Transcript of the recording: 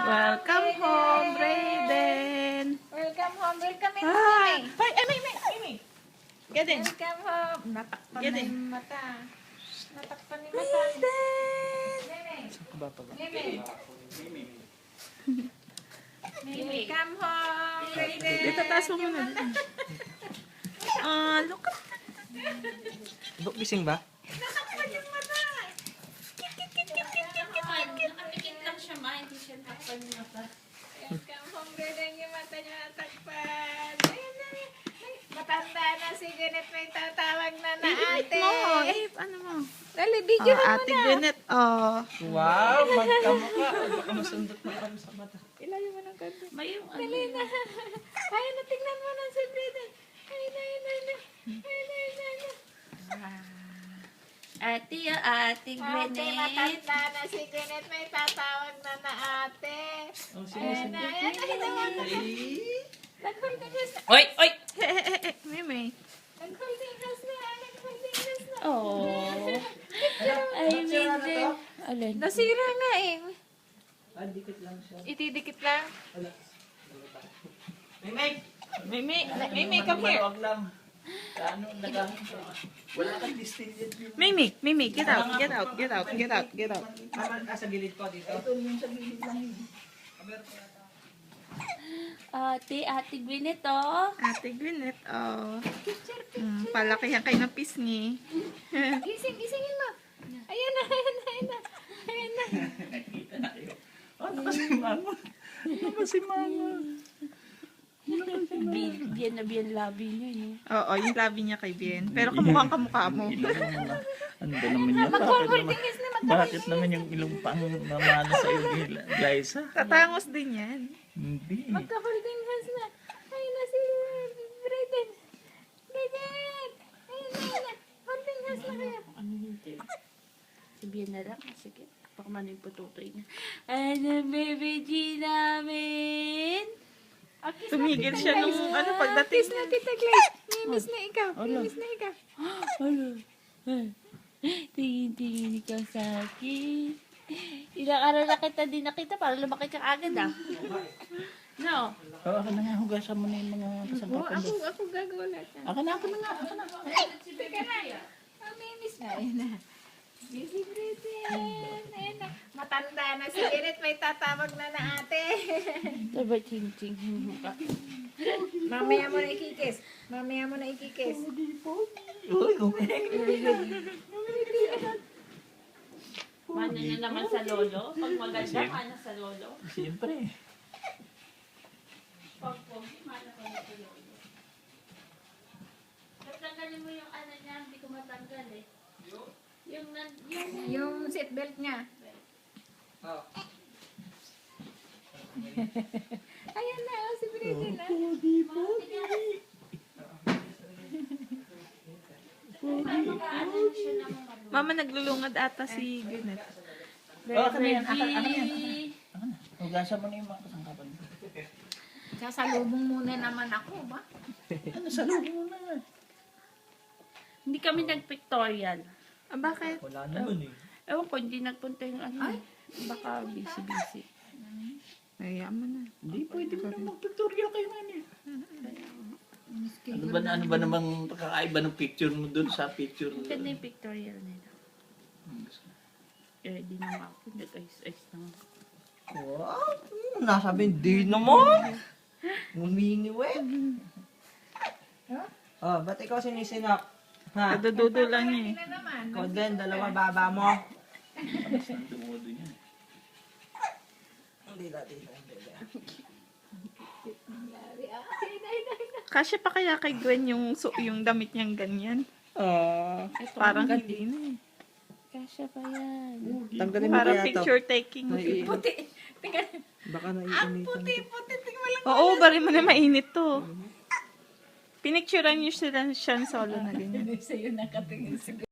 Welcome home, Brayden. Welcome home. Welcome in, Ah, Mimi. Mimi. Get in. Welcome home. Natakpan Get na in. yung mata. Natakpan yung mata. Mimi. Mimi. Welcome home, Brayden. Ito, taas mo muna. Ah, look at Gising ba? Natakpan yung mata. Nakapikit lang siya, ma. Hindi siya nakapal yung mata. Welcome home, Brayden. Yung mata niya natakpan. Ayun na. Ay, matanda na si Gwyneth. May tatawag na na ate. ano mo? Dali, video mo Ate na. Gwyneth, Wow, magkamukha. Baka masundot na kami sa mata. Ilayo mo ng kanto. May yung ano. Dali na. Ayun na, tingnan mo na si Brayden. Ayun na. Ate, Ate Ate, Gwyneth. matanda na si Gwyneth. May tatawag na na ate. Oh, Ayun na. Nag-holding hands na. Oy, oy! Mimi. Nag-holding hands na. Nag-holding hands na. Oh. Ay, medyo. Alin? Nasira nga eh. Dikit lang siya. Itidikit lang. Mimi, come here. Maluwag lang. Ano, nagamit siya. Wala kang distinct yung... Mimi, get out. Sa gilid ko dito. Ito yung sa gilid lang yun. Ate Gwyneth, oh. Ate Gwyneth, palakihan kayo ng pisngi. Gisingin mo. Ayan na. Ano kasi mama? Biyan na biyan labi niya, no? Oo, yung labi niya kay Bien. Pero kamukha mo. Ano ba naman yan? Bakit naman yung ilong pang namana sa iyo, Liza? Tatangos din yan. Hindi. Magka-holding hands na. Ayun na si Brayden. Brayden. Ayun na. Holding hands na kayo. Ano hindi? Sabihan na lang. Sige. Baka man yung pututoy niya. Ano, baby G namin? Tumigil siya nung pagdating Kiss na kita, Clay. Miss na ikaw. Miss na ikaw. Ano? Tingin-tingin ka sa akin. Ilang araw na kita din nakita para lumaki ka agad, ah. No? Ako na nga, hugasan mo na yung mga kasangkapan doon. Ako gagawa lahat yan. Ako na. Teka na. Miss na. Ayun na. Busy Brayden. Ayun na. Matanda na si Gwyneth. May tatawag na na ate. Diba, ching-ching ka? Mamaya mo na ikikis. Uy, okay. Mano na naman sa lolo? Pag maganda, mano sa lolo? Siyempre. Pag pogi, mano ka na sa lolo. Tanggalin mo yung ano niya, hindi ko matanggal eh. Yung seatbelt niya. Ayan na. Si Brayden na. Mama, naglulungad ata si Gwyneth. Ako na yan. Ako na yan. Hugasan mo na yung mga kasangkapan. Sasalubong muna naman ako ba? Ano, salubin mo na. Hindi kami nag-pictorial. Bakit? Wala naman eh. Ewan ko, hindi nagpunta yung ano. Baka busy-busy. Hayaan mo na. Hindi, pwede mo na mag-pictorial kayo nga niya. Ano ba namang pagkakaiba ng picture mo dun sa picture? Ang ganda yung pictorial nila. Eh, di naman ako. Nag-ice-ice naman. Wow, nasabi, di naman. Humingiwet. Oh, ba't ikaw sinisinok? Ha? Nadududo lang niya eh. Na naman. Ikaw din, dalawa baba mo. Dumudo niya. Hindi na. Kasya pa kaya kay Gwen yung damit niyang ganyan? Parang hindi na eh. Kasya pa yan. Tanggalin mo Parang kaya to. picture taking. Puti. Tingnan. Baka naiinitan. Puti. Tingnan mo lang. Oo, bari mo na mainit to. Pinicturean niyo siya solo na ganyan. Sa'yo nakatingin si